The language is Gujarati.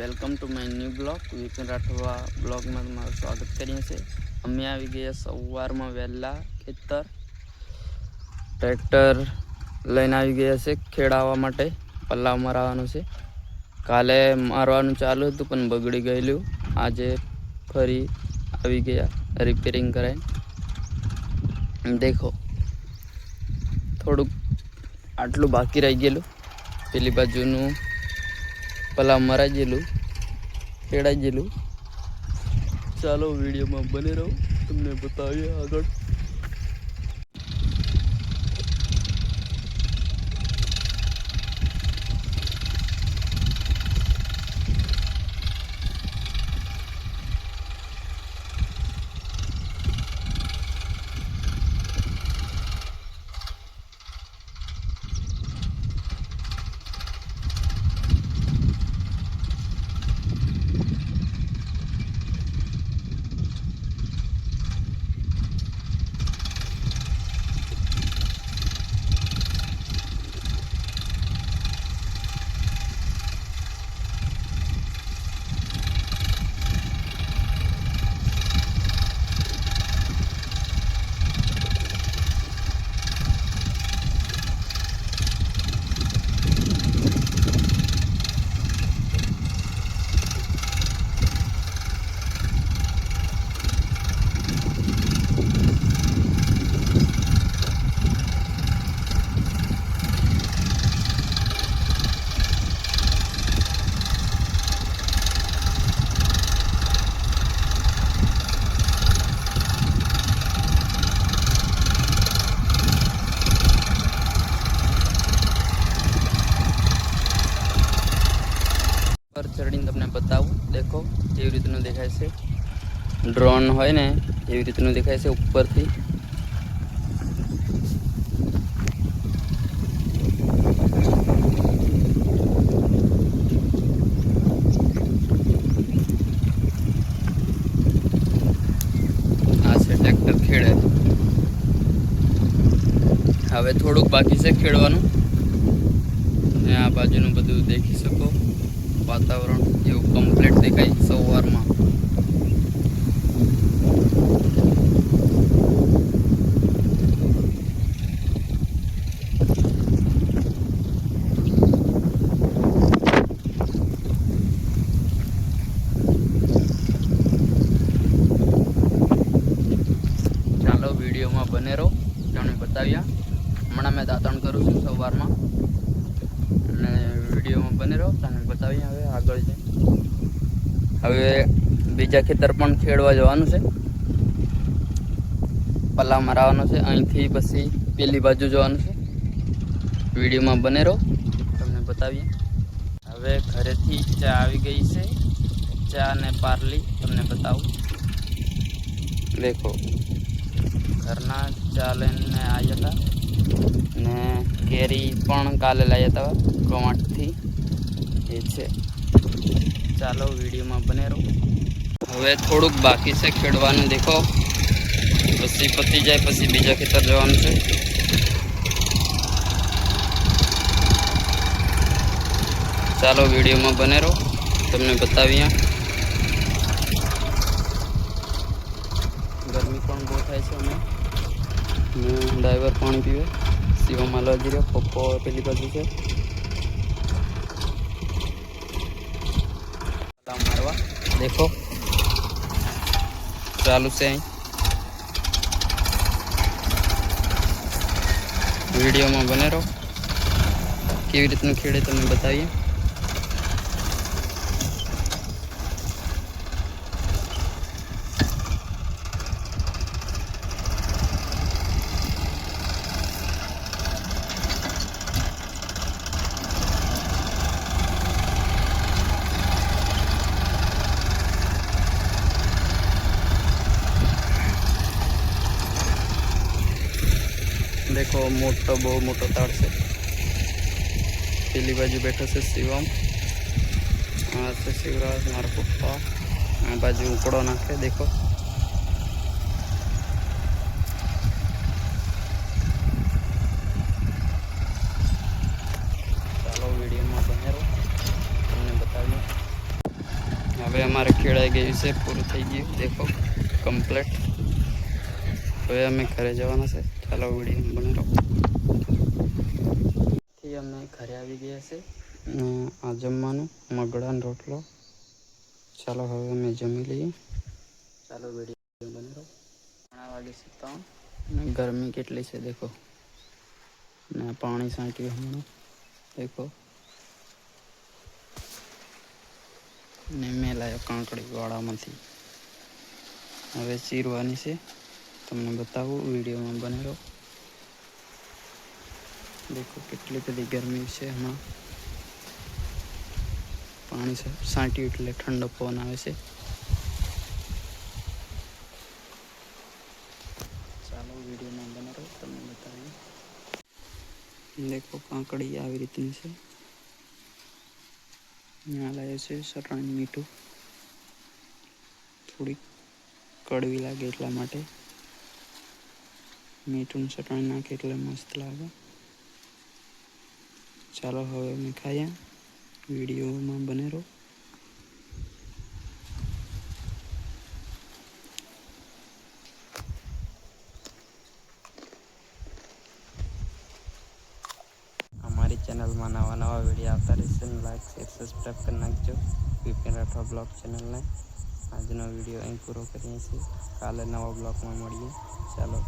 Welcome to my new blog. Vipin Rathwa બ્લોગમાં તમારું સ્વાગત કરીએ છીએ. અમે આવી ગયા સવારમાં વહેલા ખેતર. ટ્રેક્ટર લઈને આવી ગયા છે ખેડાવવા માટે. પલ્લાવ મરાવવાનું છે. કાલે મારવાનું ચાલુ હતું પણ બગડી ગયેલું. આજે ફરી આવી ગયા રિપેરિંગ કરાવીને. દેખો થોડુંક આટલું બાકી રહી ગયેલું. પેલી બાજુનું પલ્લાવ મરાઈ ગયેલું, ખેડાઈ ગયેલું. ચાલો વિડીયોમાં બને રહો, તમને બતાવીએ આગળ. પર ચડીને તમને બતાવું. દેખો કેવી રીતનું દેખાય છે. ડ્રોન હોય ને એવી રીતનું દેખાય છે ઉપરથી. આ છે ટ્રેક્ટર ખેડે. હવે થોડુંક બાકી છે ખેડવાનું. ને આ બાજુનું બધું દેખી શકો. વાતાવરણ એવું કમ્પ્લીટ દેખાય સવારમાં. ચાલો વિડીયોમાં બને રહો, તમને બતાવ્યા. હમણાં મેં દાંતણ કરું છું સવારમાં, અને વિડીયોમાં બને રહો, તમને બતાવીએ હવે આગળ છે. હવે બીજા ખેતર પણ ખેડવા જવાનું છે. પલ્લા મરાવવાનો છે. અહીંથી પછી પેલી બાજુ જવાનું છે. વિડીયોમાં બને રહો, તમને બતાવીએ. હવે ઘરેથી ચા આવી ગઈ છે. ચા ને પાર્લી તમને બતાવું. દેખો ઘરના ચા લઈને આવ્યા હતા. ને કેરી પણ કાલે લાવ્યા હતા કવાંટથી. એ છે. ચાલો વિડીયોમાં બને રહો. હવે થોડુંક બાકી છે ખેડવાનું. દેખો પછી પતી જાય પછી બીજા ખેતર જવાનું છે. ચાલો વિડીયોમાં બને રહો, તમને બતાવીએ. ગરમી પણ બહુ થાય છે. અમે ડ્રાઈવર પાણી પીવે. શિવમાં લજી રહ્યો. પપ્પો પેલી બાજુ છે. મારવા દેખો ચાલુ છે. અહીં વિડીયોમાં બને રહો, કેવી રીતનું ખેડે તમને બતાવીએ. देखो मोटो बहु मोटो ताड़ से. पेली बाजू बैठो से शिवम. आ से शिवराज मारा पप्पा. आ बाजू उकड़ो नाखे. देखो ચાલો વિડીયોમાં બને રહો, તમને બતાવીએ. ખેડાઈ ગયું છે, પૂરું થઈ ગયું દેખો કમ્પ્લીટ. હવે અમે ઘરે જવાના છે, ચાલો વિડીયો બની રહો. થી અમે ઘરે આવી ગયા છે ને આ જમવાનું મગડાનો રોટલો. ચાલો હવે અમે જમી લઈએ, ચાલો વિડીયો બની રહો. 3 વાગે સુતા ને ગરમી કેટલી છે દેખો ને પાણી છાંટ્યું હમણાં દેખો ને મેલાયો કાંકડી વાળામાંથી. હવે ચીરવાની છે, તમને બતાવું વિડીયોમાં બની રહો. દેખો કેટલી બધી ગરમી છે હમણાં, પાણી છાંટ્યું એટલે ઠંડો પવન આવે છે. ચાલો વિડીયોમાં બની રહો, તમને બતાવીએ. દેખો કાંકડી આવી રીતની છે. અહીંયા લાવે છે સટણ મીઠું, થોડીક કડવી લાગે એટલા માટે મીઠું સટણ નાખે એટલે મસ્ત લાગે. ચાલો હવે અમે ખાઈએ, વિડીયોમાં બને રહો. અમારી ચેનલમાં નવા વિડીયો આવતા રહેશે, લાઈક શેર સબસ્ક્રાઈબ કરી નાખજો વિપિન રાઠવા બ્લોગ ચેનલને. આજનો વિડીયો અહીં પૂરો કરીએ છીએ, કાલે નવા બ્લોગમાં મળીએ. ચાલો.